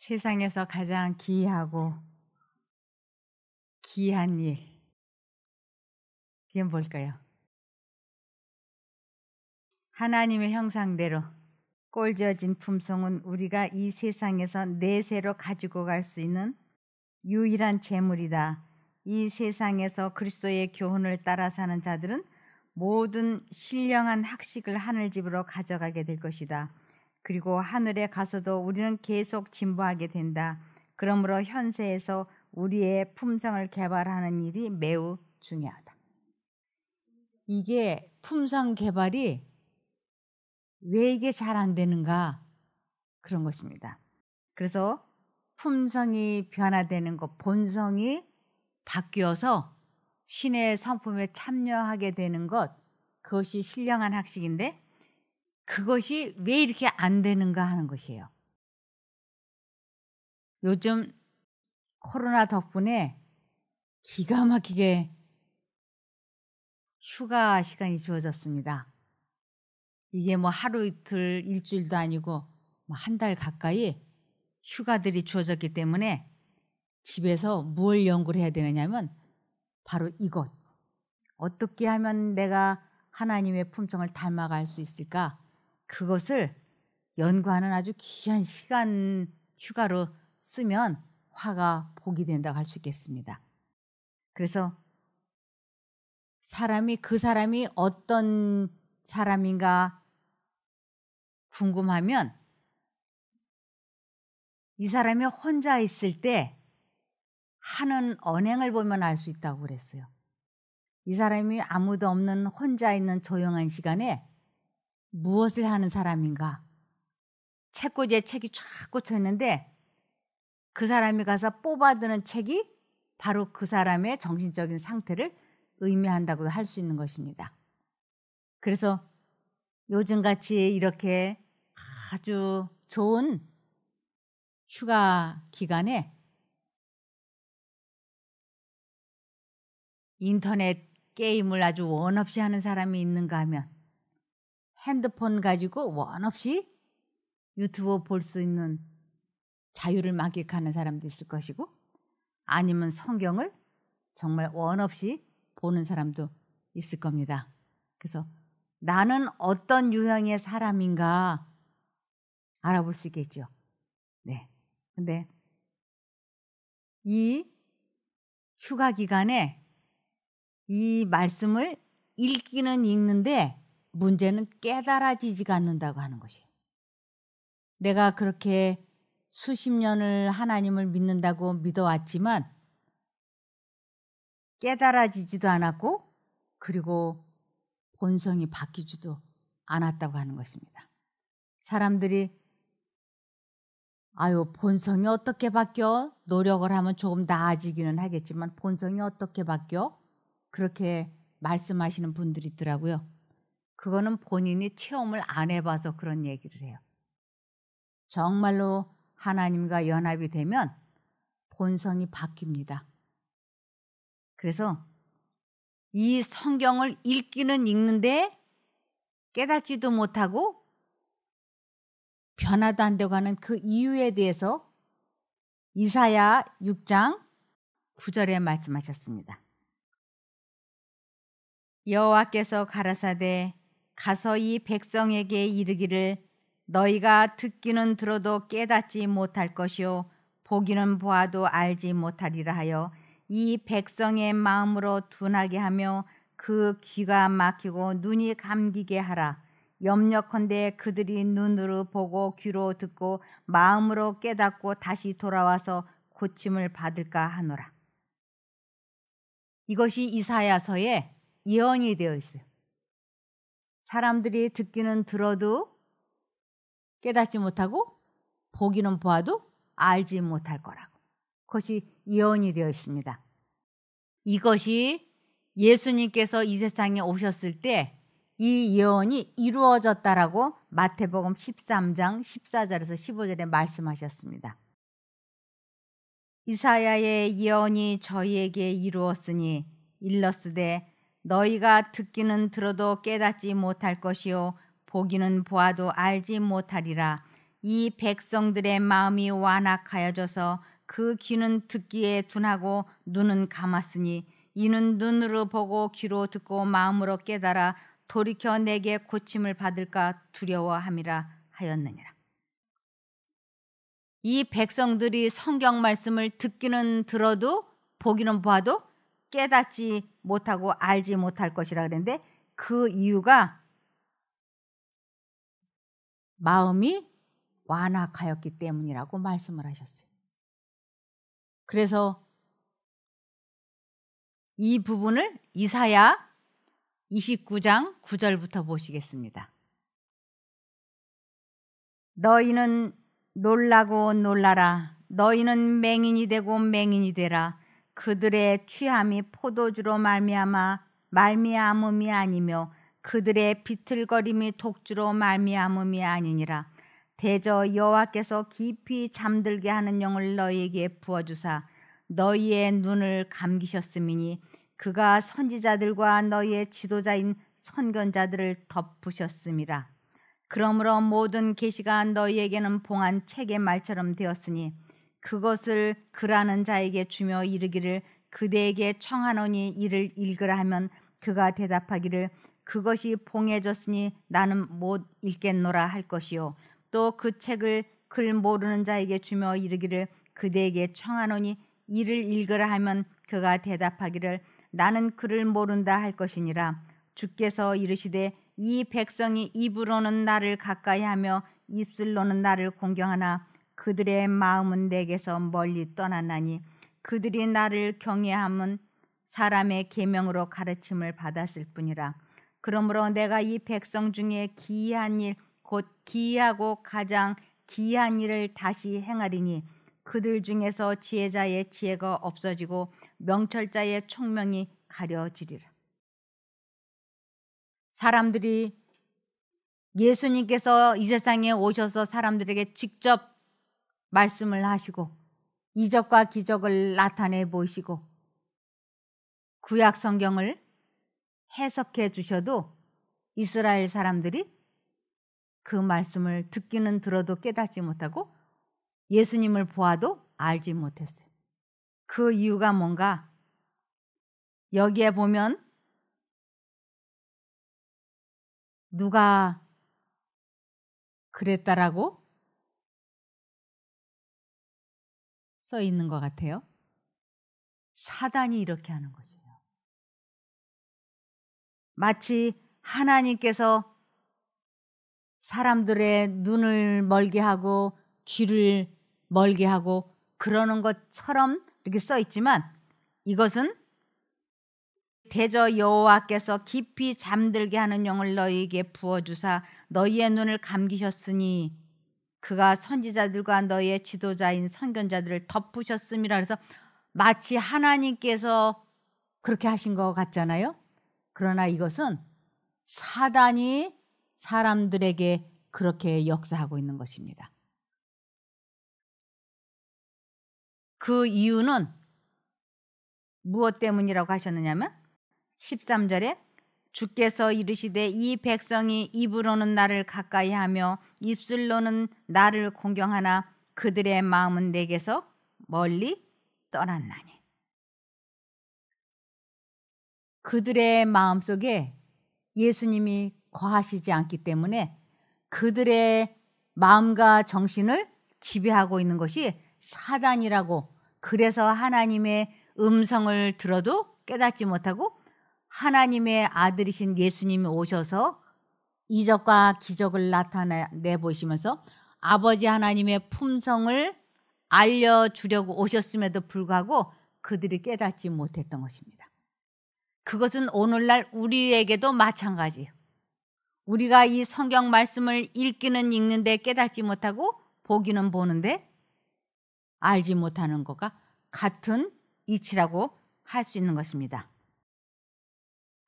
세상에서 가장 기이하고 귀한 일, 그게 뭘까요? 하나님의 형상대로 꼴지어진 품성은 우리가 이 세상에서 내세로 가지고 갈 수 있는 유일한 재물이다. 이 세상에서 그리스도의 교훈을 따라 사는 자들은 모든 신령한 학식을 하늘집으로 가져가게 될 것이다. 그리고 하늘에 가서도 우리는 계속 진보하게 된다. 그러므로 현세에서 우리의 품성을 개발하는 일이 매우 중요하다. 이게 품성 개발이 왜 이게 잘 안 되는가, 그런 것입니다. 그래서 품성이 변화되는 것, 본성이 바뀌어서 신의 성품에 참여하게 되는 것, 그것이 신령한 학식인데 그것이 왜 이렇게 안 되는가 하는 것이에요. 요즘 코로나 덕분에 기가 막히게 휴가 시간이 주어졌습니다. 이게 뭐 하루 이틀 일주일도 아니고 한 달 가까이 휴가들이 주어졌기 때문에 집에서 뭘 연구를 해야 되느냐면 바로 이것. 어떻게 하면 내가 하나님의 품성을 닮아갈 수 있을까? 그것을 연구하는 아주 귀한 시간 휴가로 쓰면 화가 복이 된다고 할 수 있겠습니다. 그래서 그 사람이 어떤 사람인가 궁금하면 이 사람이 혼자 있을 때 하는 언행을 보면 알 수 있다고 그랬어요. 이 사람이 아무도 없는 혼자 있는 조용한 시간에 무엇을 하는 사람인가? 책꽂이에 책이 쫙 꽂혀 있는데 그 사람이 가서 뽑아드는 책이 바로 그 사람의 정신적인 상태를 의미한다고도 할 수 있는 것입니다. 그래서 요즘같이 이렇게 아주 좋은 휴가 기간에 인터넷 게임을 아주 원 없이 하는 사람이 있는가 하면 핸드폰 가지고 원 없이 유튜브 볼 수 있는 자유를 만끽하는 사람도 있을 것이고, 아니면 성경을 정말 원 없이 보는 사람도 있을 겁니다. 그래서 나는 어떤 유형의 사람인가 알아볼 수 있겠죠. 네. 근데 이 휴가 기간에 이 말씀을 읽기는 읽는데 문제는 깨달아지지가 않는다고 하는 것이에요. 내가 그렇게 수십 년을 하나님을 믿는다고 믿어왔지만 깨달아지지도 않았고, 그리고 본성이 바뀌지도 않았다고 하는 것입니다. 사람들이 본성이 어떻게 바뀌어? 노력을 하면 조금 나아지기는 하겠지만 본성이 어떻게 바뀌어? 그렇게 말씀하시는 분들이 있더라고요. 그거는 본인이 체험을 안 해봐서 그런 얘기를 해요. 정말로 하나님과 연합이 되면 본성이 바뀝니다. 그래서 이 성경을 읽기는 읽는데 깨닫지도 못하고 변화도 안 되고 하는 그 이유에 대해서 이사야 6장 9절에 말씀하셨습니다. 여호와께서 가라사대 가서 이 백성에게 이르기를 너희가 듣기는 들어도 깨닫지 못할 것이요 보기는 보아도 알지 못하리라 하여 이 백성의 마음으로 둔하게 하며 그 귀가 막히고 눈이 감기게 하라. 염려컨대 그들이 눈으로 보고 귀로 듣고 마음으로 깨닫고 다시 돌아와서 고침을 받을까 하노라. 이것이 이사야서에 예언이 되어 있어요. 사람들이 듣기는 들어도 깨닫지 못하고 보기는 보아도 알지 못할 거라고. 그것이 예언이 되어 있습니다. 이것이 예수님께서 이 세상에 오셨을 때 이 예언이 이루어졌다라고 마태복음 13장 14절에서 15절에 말씀하셨습니다. 이사야의 예언이 저희에게 이루었으니 일렀으되 너희가 듣기는 들어도 깨닫지 못할 것이요 보기는 보아도 알지 못하리라. 이 백성들의 마음이 완악하여져서 그 귀는 듣기에 둔하고 눈은 감았으니 이는 눈으로 보고 귀로 듣고 마음으로 깨달아 돌이켜 내게 고침을 받을까 두려워함이라 하였느니라. 이 백성들이 성경 말씀을 듣기는 들어도 보기는 봐도 깨닫지 못하고 알지 못할 것이라 그랬는데 그 이유가 마음이 완악하였기 때문이라고 말씀을 하셨어요. 그래서 이 부분을 이사야 29장 9절부터 보시겠습니다. 너희는 놀라고 놀라라. 너희는 맹인이 되고 맹인이 되라. 그들의 취함이 포도주로 말미암음이 아니며 그들의 비틀거림이 독주로 말미암음이 아니니라. 대저 여호와께서 깊이 잠들게 하는 영을 너희에게 부어주사 너희의 눈을 감기셨음이니 그가 선지자들과 너희의 지도자인 선견자들을 덮으셨음이라. 그러므로 모든 계시가 너희에게는 봉한 책의 말처럼 되었으니 그것을 글하는 자에게 주며 이르기를 그대에게 청하노니 이를 읽으라 하면 그가 대답하기를 그것이 봉해졌으니 나는 못 읽겠노라 할 것이요 또 그 책을 글 모르는 자에게 주며 이르기를 그대에게 청하노니 이를 읽으라 하면 그가 대답하기를 나는 글을 모른다 할 것이니라. 주께서 이르시되 이 백성이 입으로는 나를 가까이하며 입술로는 나를 공경하나 그들의 마음은 내게서 멀리 떠났나니 그들이 나를 경외함은 사람의 계명으로 가르침을 받았을 뿐이라. 그러므로 내가 이 백성 중에 기이한 일 곧 기이하고 가장 기이한 일을 다시 행하리니 그들 중에서 지혜자의 지혜가 없어지고 명철자의 총명이 가려지리라. 사람들이 예수님께서 이 세상에 오셔서 사람들에게 직접 말씀을 하시고 이적과 기적을 나타내 보이시고 구약 성경을 해석해 주셔도 이스라엘 사람들이 그 말씀을 듣기는 들어도 깨닫지 못하고 예수님을 보아도 알지 못했어요. 그 이유가 뭔가 여기에 보면 누가 그랬다라고 써 있는 것 같아요. 사단이 이렇게 하는 거죠. 마치 하나님께서 사람들의 눈을 멀게 하고 귀를 멀게 하고 그러는 것처럼 이렇게 써 있지만 이것은 대저 여호와께서 깊이 잠들게 하는 영을 너희에게 부어주사 너희의 눈을 감기셨으니 그가 선지자들과 너희의 지도자인 선견자들을 덮으셨음이라. 그래서 마치 하나님께서 그렇게 하신 것 같잖아요. 그러나 이것은 사단이 사람들에게 그렇게 역사하고 있는 것입니다. 그 이유는 무엇 때문이라고 하셨느냐면 13절에 주께서 이르시되 이 백성이 입으로는 나를 가까이하며 입술로는 나를 공경하나 그들의 마음은 내게서 멀리 떠났나니. 그들의 마음속에 예수님이 거하시지 않기 때문에 그들의 마음과 정신을 지배하고 있는 것이 사단이라고. 그래서 하나님의 음성을 들어도 깨닫지 못하고 하나님의 아들이신 예수님이 오셔서 이적과 기적을 나타내 보시면서 아버지 하나님의 품성을 알려주려고 오셨음에도 불구하고 그들이 깨닫지 못했던 것입니다. 그것은 오늘날 우리에게도 마찬가지예요. 우리가 이 성경 말씀을 읽기는 읽는데 깨닫지 못하고 보기는 보는데 알지 못하는 것과 같은 이치라고 할 수 있는 것입니다.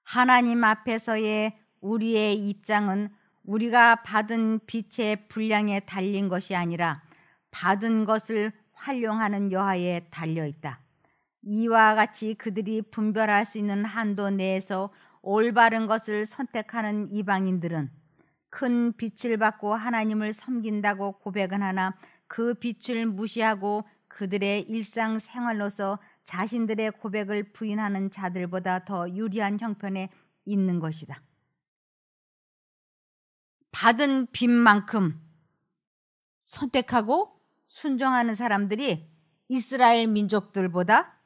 하나님 앞에서의 우리의 입장은 우리가 받은 빛의 분량에 달린 것이 아니라 받은 것을 활용하는 여하에 달려 있다. 이와 같이 그들이 분별할 수 있는 한도 내에서 올바른 것을 선택하는 이방인들은 큰 빛을 받고 하나님을 섬긴다고 고백은 하나 그 빛을 무시하고 그들의 일상생활로서 자신들의 고백을 부인하는 자들보다 더 유리한 형편에 있는 것이다. 받은 빛만큼 선택하고 순종하는 사람들이 이스라엘 민족들보다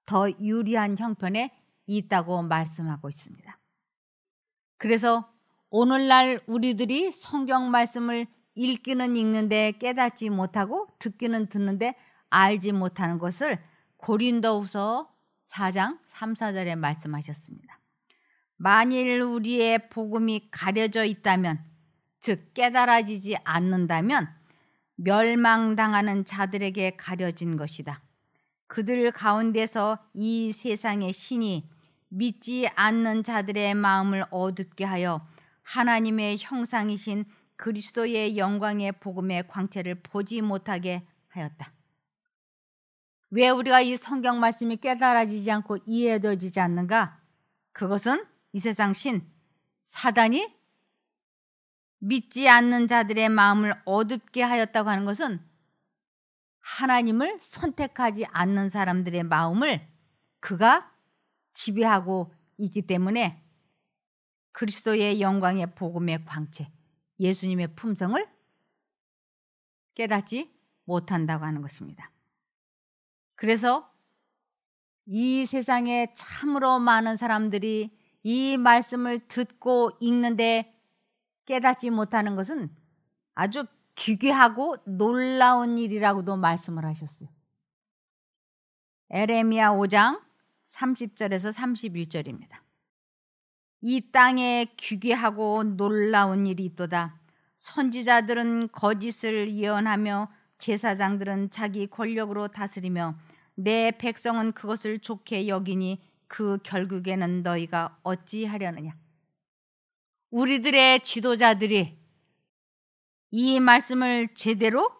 더 유리한 형편에 있다고 말씀하고 있습니다. 그래서 오늘날 우리들이 성경 말씀을 읽기는 읽는데 깨닫지 못하고 듣기는 듣는데 알지 못하는 것을 고린도후서 4장 3, 4절에 말씀하셨습니다. 만일 우리의 복음이 가려져 있다면, 즉 깨달아지지 않는다면 멸망당하는 자들에게 가려진 것이다. 그들 가운데서 이 세상의 신이 믿지 않는 자들의 마음을 어둡게 하여 하나님의 형상이신 그리스도의 영광의 복음의 광채를 보지 못하게 하였다. 왜 우리가 이 성경 말씀이 깨달아지지 않고 이해되어지지 않는가? 그것은 이 세상 신, 사단이 믿지 않는 자들의 마음을 어둡게 하였다고 하는 것은 하나님을 선택하지 않는 사람들의 마음을 그가 지배하고 있기 때문에 그리스도의 영광의 복음의 광채, 예수님의 품성을 깨닫지 못한다고 하는 것입니다. 그래서 이 세상에 참으로 많은 사람들이 이 말씀을 듣고 읽는데 깨닫지 못하는 것은 아주 기괴하고 놀라운 일이라고도 말씀을 하셨어요. 에레미야 5장 30절에서 31절입니다. 이 땅에 기괴하고 놀라운 일이 있도다. 선지자들은 거짓을 예언하며 제사장들은 자기 권력으로 다스리며 내 백성은 그것을 좋게 여기니 그 결국에는 너희가 어찌하려느냐. 우리들의 지도자들이 이 말씀을 제대로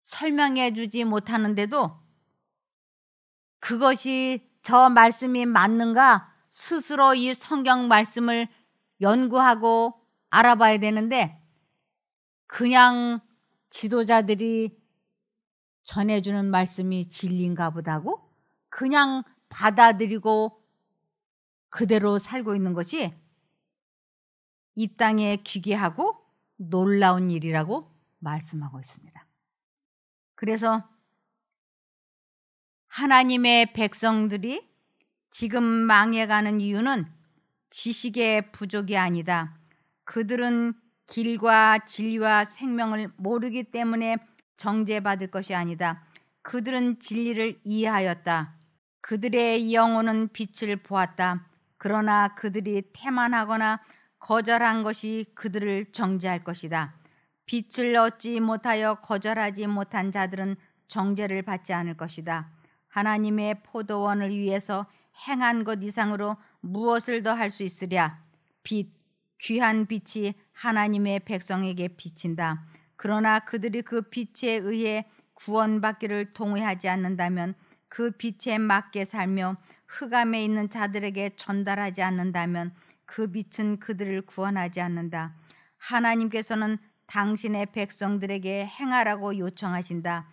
설명해 주지 못하는데도 그것이 저 말씀이 맞는가 스스로 이 성경 말씀을 연구하고 알아봐야 되는데 그냥 지도자들이 전해주는 말씀이 진리인가 보다고 그냥 받아들이고 그대로 살고 있는 것이 이 땅에 기괴하고 놀라운 일이라고 말씀하고 있습니다. 그래서 하나님의 백성들이 지금 망해가는 이유는 지식의 부족이 아니다. 그들은 길과 진리와 생명을 모르기 때문에 정죄받을 것이 아니다. 그들은 진리를 이해하였다. 그들의 영혼은 빛을 보았다. 그러나 그들이 태만하거나 거절한 것이 그들을 정죄할 것이다. 빛을 얻지 못하여 거절하지 못한 자들은 정죄를 받지 않을 것이다. 하나님의 포도원을 위해서 행한 것 이상으로 무엇을 더 할 수 있으랴. 빛, 귀한 빛이 하나님의 백성에게 비친다. 그러나 그들이 그 빛에 의해 구원받기를 동의하지 않는다면, 그 빛에 맞게 살며 흑암에 있는 자들에게 전달하지 않는다면 그 빛은 그들을 구원하지 않는다. 하나님께서는 당신의 백성들에게 행하라고 요청하신다.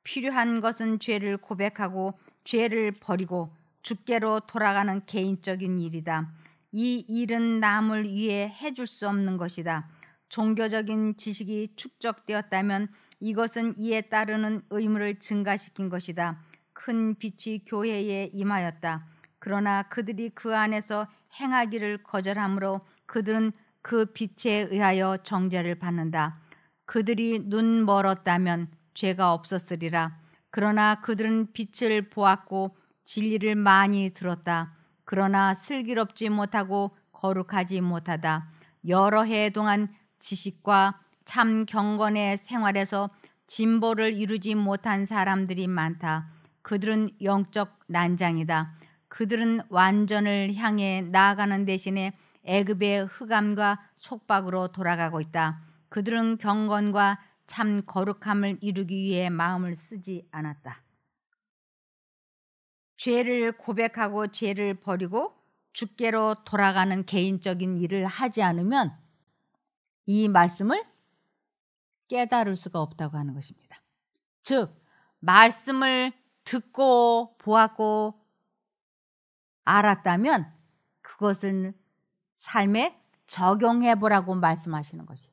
필요한 것은 죄를 고백하고 죄를 버리고 주께로 돌아가는 개인적인 일이다. 이 일은 남을 위해 해줄 수 없는 것이다. 종교적인 지식이 축적되었다면 이것은 이에 따르는 의무를 증가시킨 것이다. 큰 빛이 교회에 임하였다. 그러나 그들이 그 안에서 행하기를 거절하므로 그들은 그 빛에 의하여 정죄를 받는다. 그들이 눈 멀었다면 죄가 없었으리라. 그러나 그들은 빛을 보았고 진리를 많이 들었다. 그러나 슬기롭지 못하고 거룩하지 못하다. 여러 해 동안 지식과 참 경건의 생활에서 진보를 이루지 못한 사람들이 많다. 그들은 영적 난장이다. 그들은 완전을 향해 나아가는 대신에 애굽의 흑암과 속박으로 돌아가고 있다. 그들은 경건과 참 거룩함을 이루기 위해 마음을 쓰지 않았다. 죄를 고백하고 죄를 버리고 주께로 돌아가는 개인적인 일을 하지 않으면 이 말씀을 깨달을 수가 없다고 하는 것입니다. 즉, 말씀을 듣고 보았고 알았다면 그것을 삶에 적용해 보라고 말씀하시는 것이.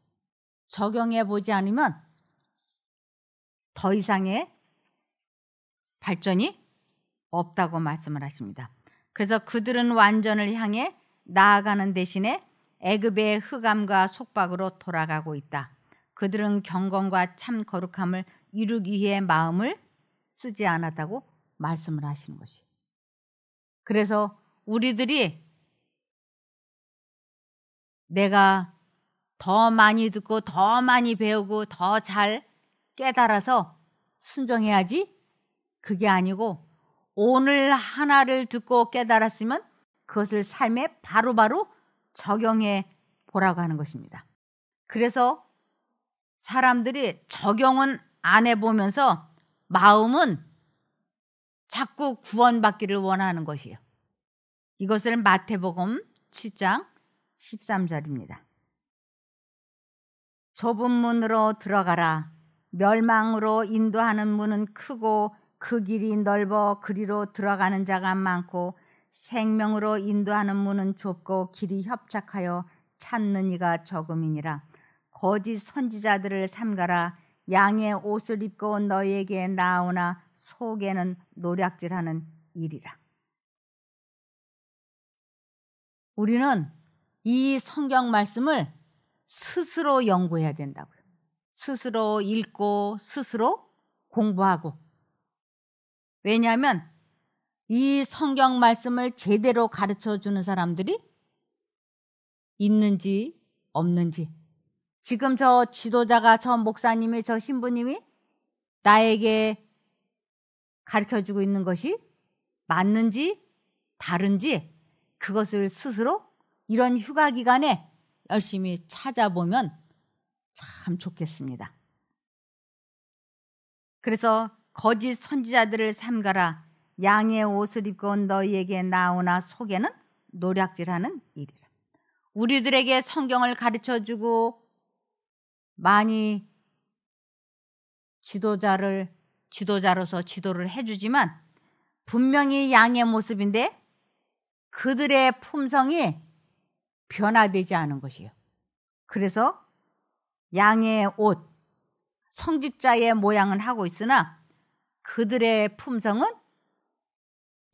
적용해 보지 않으면 더 이상의 발전이 없다고 말씀을 하십니다. 그래서 그들은 완전을 향해 나아가는 대신에 애굽의 흑암과 속박으로 돌아가고 있다. 그들은 경건과 참 거룩함을 이루기 위해 마음을 쓰지 않았다고 말씀을 하시는 것이. 그래서 우리들이 내가 더 많이 듣고 더 많이 배우고 더 잘 깨달아서 순종해야지, 그게 아니고 오늘 하나를 듣고 깨달았으면 그것을 삶에 바로바로 적용해 보라고 하는 것입니다. 그래서 사람들이 적용은 안 해보면서 마음은 자꾸 구원받기를 원하는 것이에요. 이것을 마태복음 7장 13절입니다. 좁은 문으로 들어가라. 멸망으로 인도하는 문은 크고 그 길이 넓어 그리로 들어가는 자가 많고 생명으로 인도하는 문은 좁고 길이 협착하여 찾는 이가 적음이니라. 거짓 선지자들을 삼가라. 양의 옷을 입고 너희에게 나오나 속에는 노략질하는 일이라. 우리는 이 성경 말씀을 스스로 연구해야 된다고요. 스스로 읽고 스스로 공부하고. 왜냐하면 이 성경 말씀을 제대로 가르쳐 주는 사람들이 있는지 없는지, 지금 저 지도자가, 저 목사님이, 저 신부님이 나에게 가르쳐 주고 있는 것이 맞는지 다른지, 그것을 스스로 이런 휴가 기간에 열심히 찾아보면 참 좋겠습니다. 그래서 거짓 선지자들을 삼가라. 양의 옷을 입고 너희에게 나오나 속에는 노략질하는 일이라. 우리들에게 성경을 가르쳐주고 많이 지도자로서 지도를 해주지만 분명히 양의 모습인데 그들의 품성이 변화되지 않은 것이에요. 그래서 양의 옷, 성직자의 모양은 하고 있으나 그들의 품성은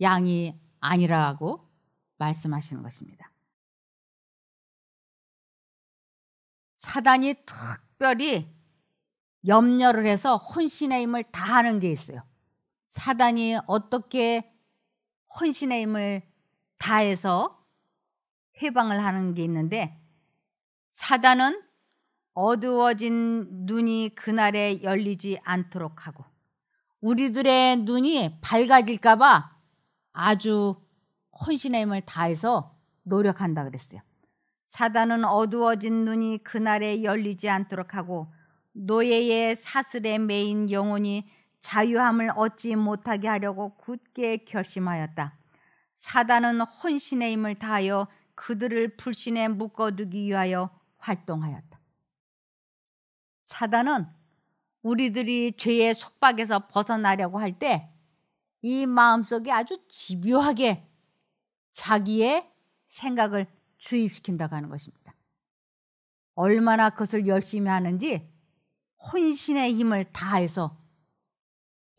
양이 아니라고 말씀하시는 것입니다. 사단이 특별히 염려를 해서 혼신의 힘을 다하는 게 있어요. 사단이 어떻게 혼신의 힘을 다해서 해방을 하는 게 있는데, 사단은 어두워진 눈이 그날에 열리지 않도록 하고 우리들의 눈이 밝아질까 봐 아주 혼신의 힘을 다해서 노력한다 그랬어요. 사단은 어두워진 눈이 그날에 열리지 않도록 하고 노예의 사슬에 매인 영혼이 자유함을 얻지 못하게 하려고 굳게 결심하였다. 사단은 혼신의 힘을 다하여 그들을 불신에 묶어두기 위하여 활동하였다. 사단은 우리들이 죄의 속박에서 벗어나려고 할 때 이 마음속에 아주 집요하게 자기의 생각을 주입시킨다고 하는 것입니다. 얼마나 그것을 열심히 하는지 혼신의 힘을 다해서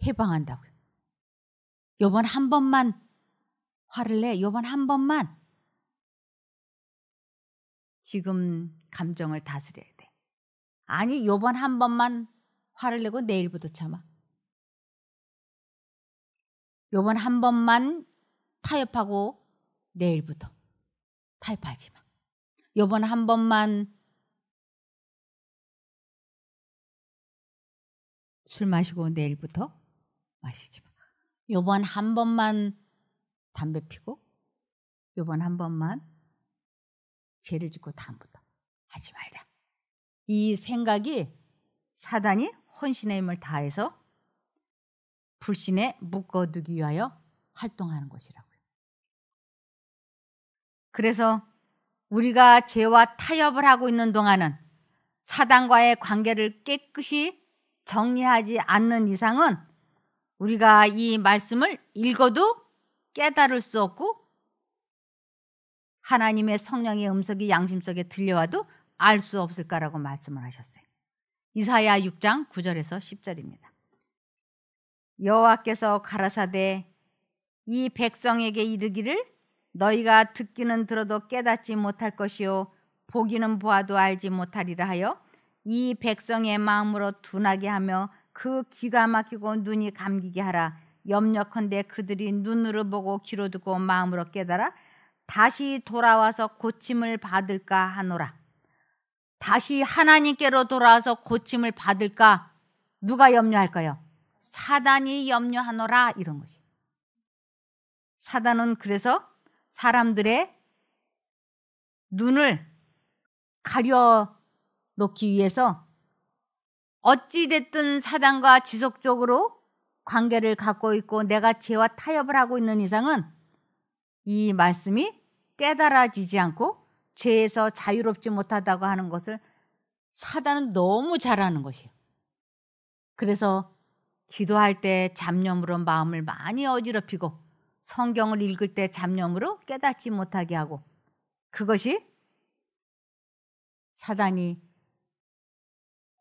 해방한다고요. 요번 한 번만 화를 내, 요번 한 번만 지금 감정을 다스려야 돼. 아니, 요번 한 번만 화를 내고 내일부터 참아. 요번 한 번만 타협하고 내일부터 타협하지 마. 요번 한 번만 술 마시고 내일부터 마시지 마. 요번 한 번만 담배 피고 요번 한 번만 죄를 짓고 다음부터 하지 말자. 이 생각이 사단이 혼신의 힘을 다해서 불신에 묶어두기 위하여 활동하는 것이라고요. 그래서 우리가 죄와 타협을 하고 있는 동안은 사단과의 관계를 깨끗이 정리하지 않는 이상은 우리가 이 말씀을 읽어도 깨달을 수 없고 하나님의 성령의 음성이 양심 속에 들려와도 알 수 없을 거라고 말씀을 하셨어요. 이사야 6장 9절에서 10절입니다. 여호와께서 가라사대 이 백성에게 이르기를 너희가 듣기는 들어도 깨닫지 못할 것이요 보기는 보아도 알지 못하리라 하여 이 백성의 마음으로 둔하게 하며 그 귀가 막히고 눈이 감기게 하라. 염려컨대 그들이 눈으로 보고 귀로 듣고 마음으로 깨달아 다시 돌아와서 고침을 받을까 하노라. 다시 하나님께로 돌아와서 고침을 받을까? 누가 염려할까요? 사단이 염려하노라, 이런 것이. 사단은 그래서 사람들의 눈을 가려 놓기 위해서 어찌됐든 사단과 지속적으로 관계를 갖고 있고 내가 죄와 타협을 하고 있는 이상은 이 말씀이 깨달아지지 않고 죄에서 자유롭지 못하다고 하는 것을 사단은 너무 잘 아는 것이에요. 그래서 기도할 때 잡념으로 마음을 많이 어지럽히고 성경을 읽을 때 잡념으로 깨닫지 못하게 하고 그것이 사단이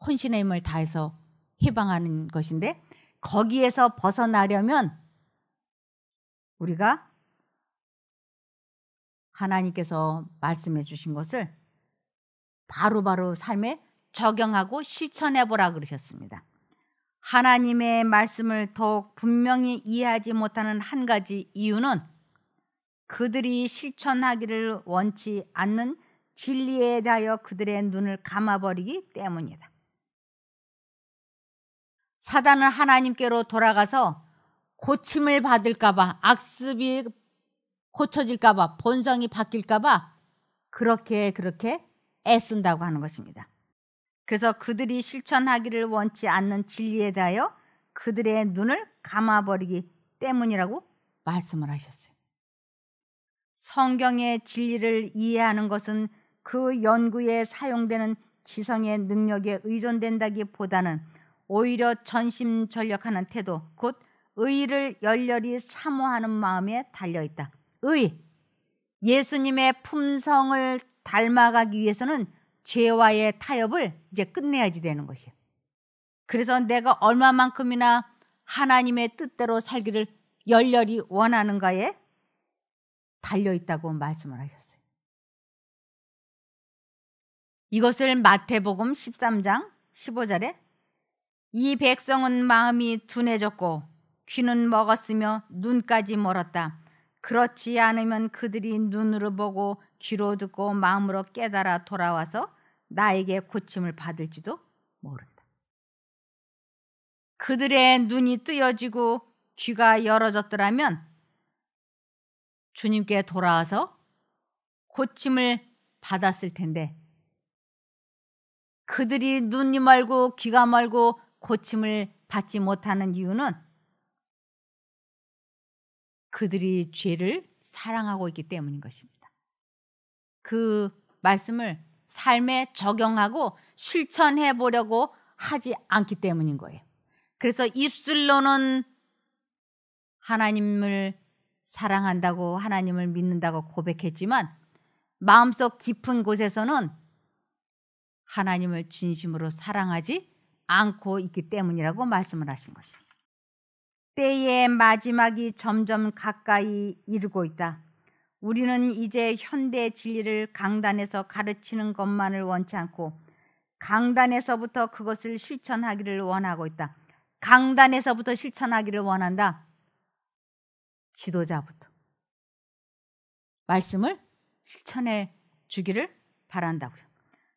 혼신의 힘을 다해서 해방하는 것인데 거기에서 벗어나려면 우리가 하나님께서 말씀해 주신 것을 바로바로 삶에 적용하고 실천해 보라 그러셨습니다. 하나님의 말씀을 더욱 분명히 이해하지 못하는 한 가지 이유는 그들이 실천하기를 원치 않는 진리에 대하여 그들의 눈을 감아버리기 때문이다. 사단은 하나님께로 돌아가서 고침을 받을까 봐, 악습이 고쳐질까 봐, 본성이 바뀔까 봐 그렇게 애쓴다고 하는 것입니다. 그래서 그들이 실천하기를 원치 않는 진리에 대하여 그들의 눈을 감아버리기 때문이라고 말씀을 하셨어요. 성경의 진리를 이해하는 것은 그 연구에 사용되는 지성의 능력에 의존된다기보다는 오히려 전심전력하는 태도, 곧 의를 열렬히 사모하는 마음에 달려있다. 의, 예수님의 품성을 닮아가기 위해서는 죄와의 타협을 이제 끝내야지 되는 것이에요. 그래서 내가 얼마만큼이나 하나님의 뜻대로 살기를 열렬히 원하는가에 달려있다고 말씀을 하셨어요. 이것을 마태복음 13장 15절에 이 백성은 마음이 둔해졌고 귀는 먹었으며 눈까지 멀었다. 그렇지 않으면 그들이 눈으로 보고 귀로 듣고 마음으로 깨달아 돌아와서 나에게 고침을 받을지도 모른다. 그들의 눈이 뜨여지고 귀가 열어졌더라면 주님께 돌아와서 고침을 받았을 텐데 그들이 눈이 멀고 귀가 멀고 고침을 받지 못하는 이유는 그들이 죄를 사랑하고 있기 때문인 것입니다. 그 말씀을 삶에 적용하고 실천해 보려고 하지 않기 때문인 거예요. 그래서 입술로는 하나님을 사랑한다고 하나님을 믿는다고 고백했지만 마음속 깊은 곳에서는 하나님을 진심으로 사랑하지 않고 있기 때문이라고 말씀을 하신 것입니다. 때의 마지막이 점점 가까이 이르고 있다. 우리는 이제 현대 진리를 강단에서 가르치는 것만을 원치 않고 강단에서부터 그것을 실천하기를 원하고 있다. 강단에서부터 실천하기를 원한다. 지도자부터 말씀을 실천해 주기를 바란다고요.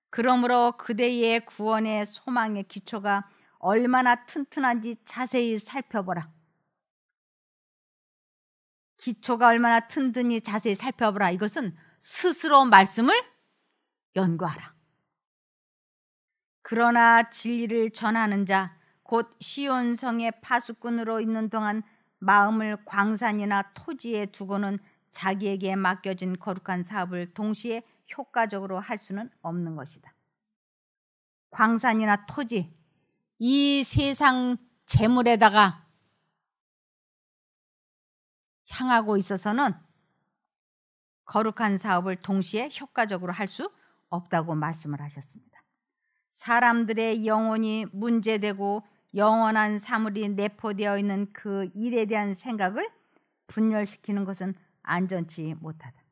그러므로 그대의 구원의 소망의 기초가 얼마나 튼튼한지 자세히 살펴보라. 기초가 얼마나 튼튼히 자세히 살펴보라. 이것은 스스로 말씀을 연구하라. 그러나 진리를 전하는 자, 곧 시온성의 파수꾼으로 있는 동안 마음을 광산이나 토지에 두고는 자기에게 맡겨진 거룩한 사업을 동시에 효과적으로 할 수는 없는 것이다. 광산이나 토지, 이 세상 재물에다가 향하고 있어서는 거룩한 사업을 동시에 효과적으로 할 수 없다고 말씀을 하셨습니다. 사람들의 영혼이 문제되고 영원한 사물이 내포되어 있는 그 일에 대한 생각을 분열시키는 것은 안전치 못하다.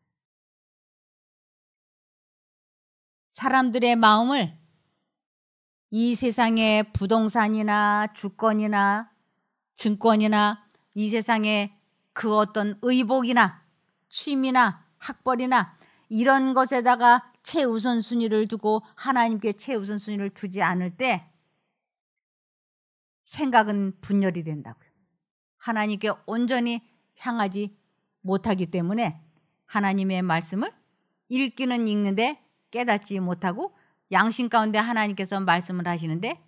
사람들의 마음을 이 세상의 부동산이나 주권이나 증권이나 이 세상의 그 어떤 의복이나 취미나 학벌이나 이런 것에다가 최우선순위를 두고 하나님께 최우선순위를 두지 않을 때 생각은 분열이 된다고요. 하나님께 온전히 향하지 못하기 때문에 하나님의 말씀을 읽기는 읽는데 깨닫지 못하고 양심 가운데 하나님께서 말씀을 하시는데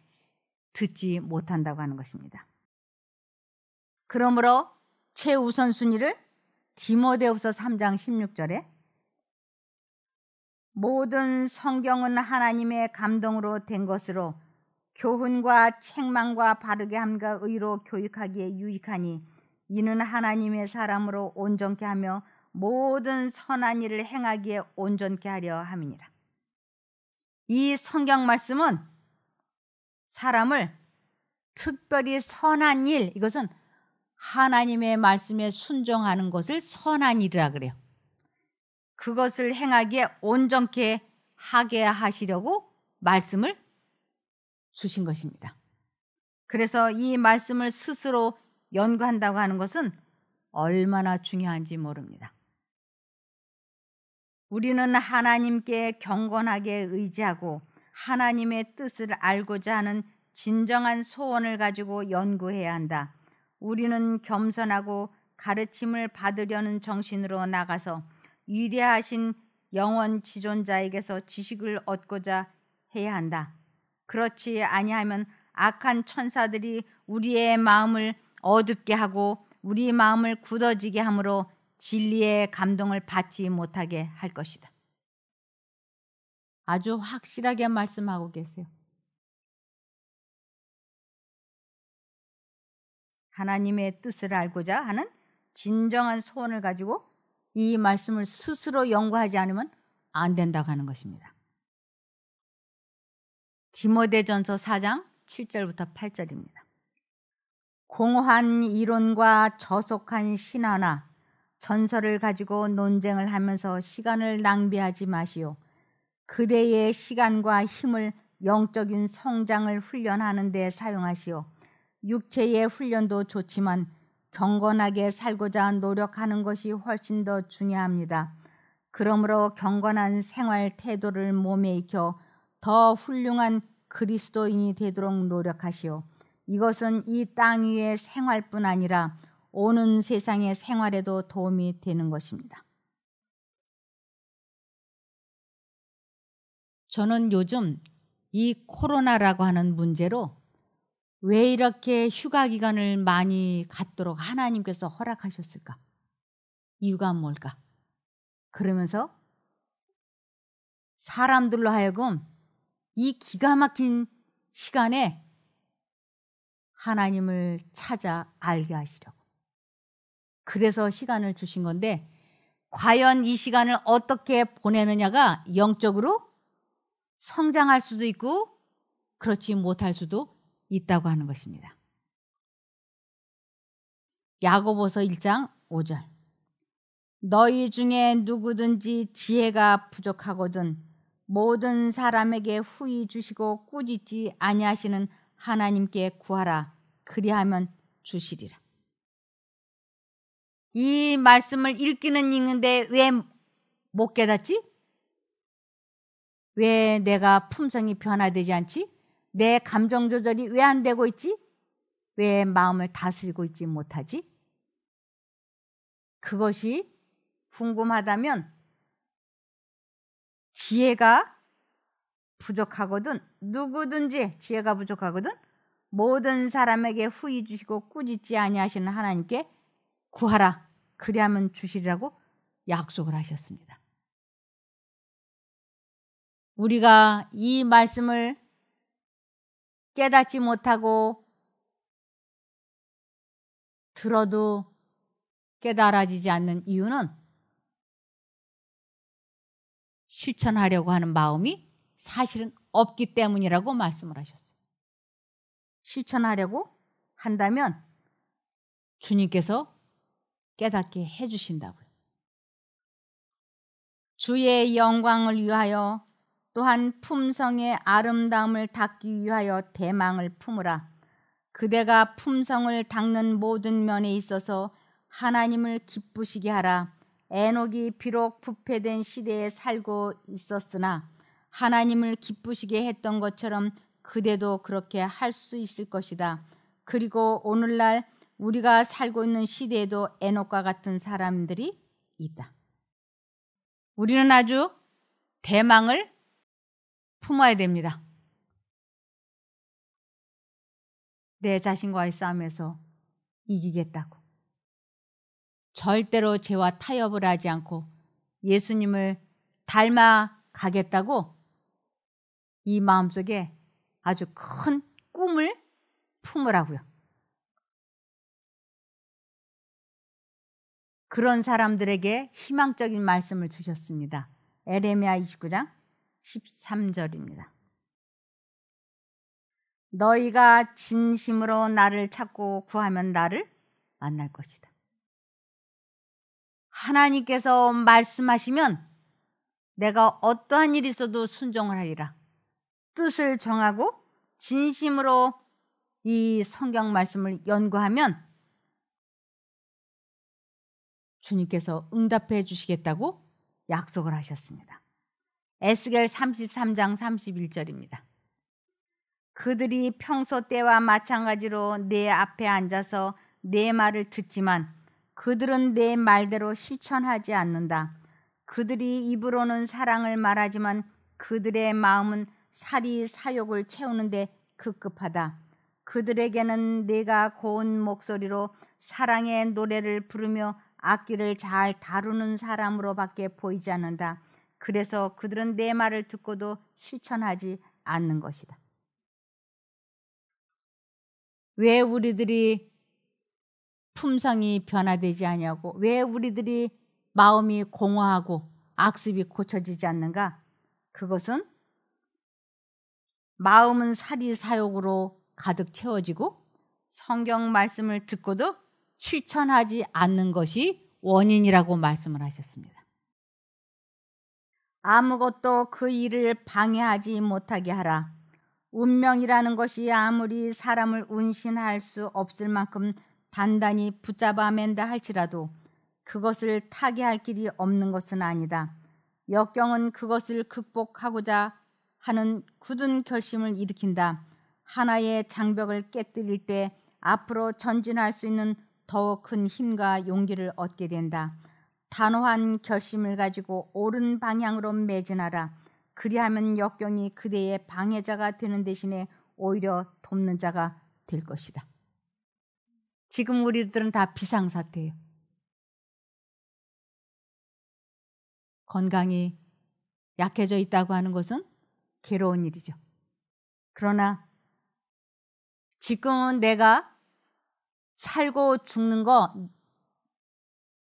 듣지 못한다고 하는 것입니다. 그러므로 최우선순위를 디모데후서 3장 16절에 모든 성경은 하나님의 감동으로 된 것으로 교훈과 책망과 바르게 함과 의로 교육하기에 유익하니 이는 하나님의 사람으로 온전케 하며 모든 선한 일을 행하기에 온전케 하려 함이니라. 이 성경 말씀은 사람을 특별히 선한 일, 이것은 하나님의 말씀에 순종하는 것을 선한 일이라 그래요. 그것을 행하기에 온전케 하게 하시려고 말씀을 주신 것입니다. 그래서 이 말씀을 스스로 연구한다고 하는 것은 얼마나 중요한지 모릅니다. 우리는 하나님께 경건하게 의지하고 하나님의 뜻을 알고자 하는 진정한 소원을 가지고 연구해야 한다. 우리는 겸손하고 가르침을 받으려는 정신으로 나가서 위대하신 영원 지존자에게서 지식을 얻고자 해야 한다. 그렇지 아니하면 악한 천사들이 우리의 마음을 어둡게 하고 우리 마음을 굳어지게 함으로 진리의 감동을 받지 못하게 할 것이다. 아주 확실하게 말씀하고 계세요. 하나님의 뜻을 알고자 하는 진정한 소원을 가지고 이 말씀을 스스로 연구하지 않으면 안 된다고 하는 것입니다. 디모데전서 4장 7절부터 8절입니다. 공허한 이론과 저속한 신화나 전설을 가지고 논쟁을 하면서 시간을 낭비하지 마시오. 그대의 시간과 힘을 영적인 성장을 훈련하는 데 사용하시오. 육체의 훈련도 좋지만 경건하게 살고자 노력하는 것이 훨씬 더 중요합니다. 그러므로 경건한 생활 태도를 몸에 익혀 더 훌륭한 그리스도인이 되도록 노력하시오. 이것은 이 땅 위의 생활뿐 아니라 오는 세상의 생활에도 도움이 되는 것입니다. 저는 요즘 이 코로나라고 하는 문제로 왜 이렇게 휴가 기간을 많이 갖도록 하나님께서 허락하셨을까? 이유가 뭘까? 그러면서 사람들로 하여금 이 기가 막힌 시간에 하나님을 찾아 알게 하시려고. 그래서 시간을 주신 건데 과연 이 시간을 어떻게 보내느냐가 영적으로 성장할 수도 있고 그렇지 못할 수도 있다고 하는 것입니다. 야고보서 1장 5절. 너희 중에 누구든지 지혜가 부족하거든 모든 사람에게 후히 주시고 꾸짖지 아니하시는 하나님께 구하라. 그리하면 주시리라. 이 말씀을 읽기는 읽는데 왜 못 깨닫지? 왜 내가 품성이 변화되지 않지? 내 감정 조절이 왜 안 되고 있지? 왜 마음을 다스리고 있지 못하지? 그것이 궁금하다면 지혜가 부족하거든 누구든지 지혜가 부족하거든 모든 사람에게 후히 주시고 꾸짖지 아니하시는 하나님께 구하라. 그리하면 주시리라고 약속을 하셨습니다. 우리가 이 말씀을 깨닫지 못하고 들어도 깨달아지지 않는 이유는 실천하려고 하는 마음이 사실은 없기 때문이라고 말씀을 하셨어요. 실천하려고 한다면 주님께서 깨닫게 해주신다고요. 주의 영광을 위하여 또한 품성의 아름다움을 닦기 위하여 대망을 품으라. 그대가 품성을 닦는 모든 면에 있어서 하나님을 기쁘시게 하라. 에녹이 비록 부패된 시대에 살고 있었으나 하나님을 기쁘시게 했던 것처럼 그대도 그렇게 할 수 있을 것이다. 그리고 오늘날 우리가 살고 있는 시대에도 에녹과 같은 사람들이 있다. 우리는 아주 대망을 품어야 됩니다. 내 자신과의 싸움에서 이기겠다고. 절대로 죄와 타협을 하지 않고 예수님을 닮아 가겠다고 이 마음속에 아주 큰 꿈을 품으라고요. 그런 사람들에게 희망적인 말씀을 주셨습니다. 에레미야 29장 13절입니다. 너희가 진심으로 나를 찾고 구하면 나를 만날 것이다. 하나님께서 말씀하시면 내가 어떠한 일이 있어도 순종을 하리라. 뜻을 정하고 진심으로 이 성경 말씀을 연구하면 주님께서 응답해 주시겠다고 약속을 하셨습니다. 에스겔 33장 31절입니다. 그들이 평소 때와 마찬가지로 내 앞에 앉아서 내 말을 듣지만 그들은 내 말대로 실천하지 않는다. 그들이 입으로는 사랑을 말하지만 그들의 마음은 살이 사욕을 채우는데 급급하다. 그들에게는 내가 고운 목소리로 사랑의 노래를 부르며 악기를 잘 다루는 사람으로밖에 보이지 않는다. 그래서 그들은 내 말을 듣고도 실천하지 않는 것이다. 왜 우리들이 품성이 변화되지 않냐고, 왜 우리들이 마음이 공허하고 악습이 고쳐지지 않는가? 그것은 마음은 살이 사욕으로 가득 채워지고 성경 말씀을 듣고도 실천하지 않는 것이 원인이라고 말씀을 하셨습니다. 아무것도 그 일을 방해하지 못하게 하라. 운명이라는 것이 아무리 사람을 운신할 수 없을 만큼 단단히 붙잡아 맨다 할지라도 그것을 타개할 길이 없는 것은 아니다. 역경은 그것을 극복하고자 하는 굳은 결심을 일으킨다. 하나의 장벽을 깨뜨릴 때 앞으로 전진할 수 있는 더 큰 힘과 용기를 얻게 된다. 단호한 결심을 가지고 옳은 방향으로 매진하라. 그리하면 역경이 그대의 방해자가 되는 대신에 오히려 돕는 자가 될 것이다. 지금 우리들은 다 비상사태예요. 건강이 약해져 있다고 하는 것은 괴로운 일이죠. 그러나 지금은 내가 살고 죽는 거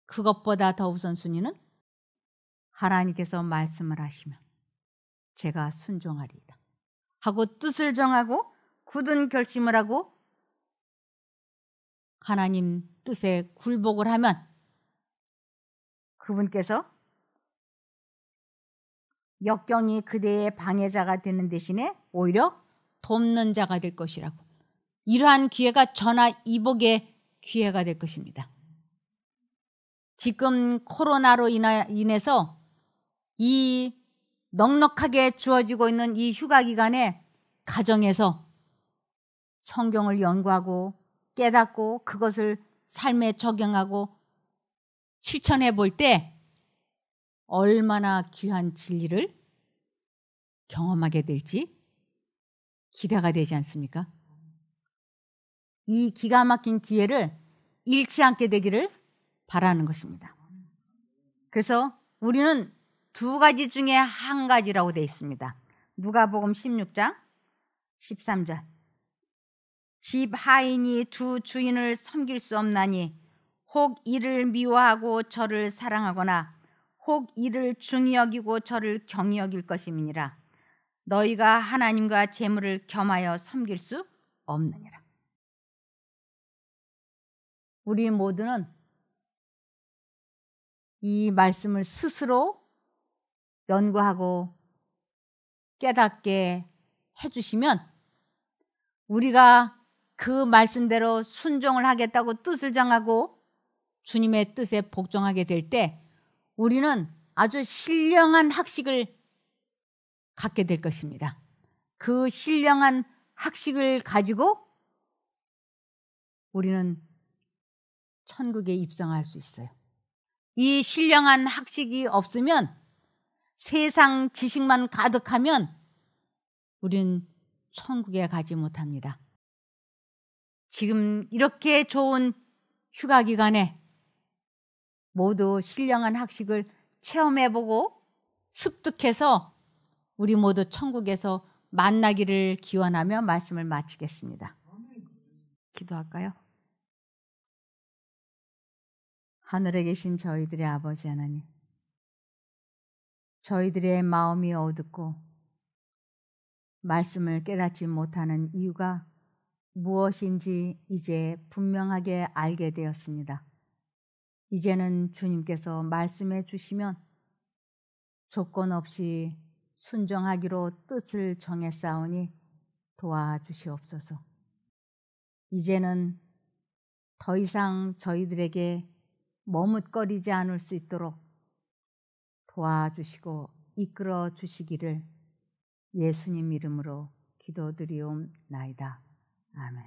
그것보다 더 우선순위는 하나님께서 말씀을 하시면 제가 순종하리이다 하고 뜻을 정하고 굳은 결심을 하고 하나님 뜻에 굴복을 하면 그분께서 역경이 그대의 방해자가 되는 대신에 오히려 돕는 자가 될 것이라고. 이러한 기회가 전화 이복의 기회가 될 것입니다. 지금 코로나로 인해서 이 넉넉하게 주어지고 있는 이 휴가 기간에 가정에서 성경을 연구하고 깨닫고 그것을 삶에 적용하고 실천해 볼 때 얼마나 귀한 진리를 경험하게 될지 기대가 되지 않습니까? 이 기가 막힌 기회를 잃지 않게 되기를 바라는 것입니다. 그래서 우리는 두 가지 중에 한 가지라고 되어 있습니다. 누가복음 16장 13절. 집 하인이 두 주인을 섬길 수 없나니 혹 이를 미워하고 저를 사랑하거나 혹 이를 중히 여기고 저를 경히 여길 것임이니라. 너희가 하나님과 재물을 겸하여 섬길 수 없느니라. 우리 모두는 이 말씀을 스스로 연구하고 깨닫게 해주시면 우리가 그 말씀대로 순종을 하겠다고 뜻을 정하고 주님의 뜻에 복종하게 될 때 우리는 아주 신령한 학식을 갖게 될 것입니다. 그 신령한 학식을 가지고 우리는 천국에 입성할 수 있어요. 이 신령한 학식이 없으면 세상 지식만 가득하면 우리는 천국에 가지 못합니다. 지금 이렇게 좋은 휴가 기간에 모두 신령한 학식을 체험해보고 습득해서 우리 모두 천국에서 만나기를 기원하며 말씀을 마치겠습니다. 기도할까요? 하늘에 계신 저희들의 아버지 하나님, 저희들의 마음이 어둡고 말씀을 깨닫지 못하는 이유가 무엇인지 이제 분명하게 알게 되었습니다. 이제는 주님께서 말씀해 주시면 조건 없이 순종하기로 뜻을 정했사오니 도와주시옵소서. 이제는 더 이상 저희들에게 머뭇거리지 않을 수 있도록 도와주시고 이끌어 주시기를 예수님 이름으로 기도드리옵나이다. 아멘.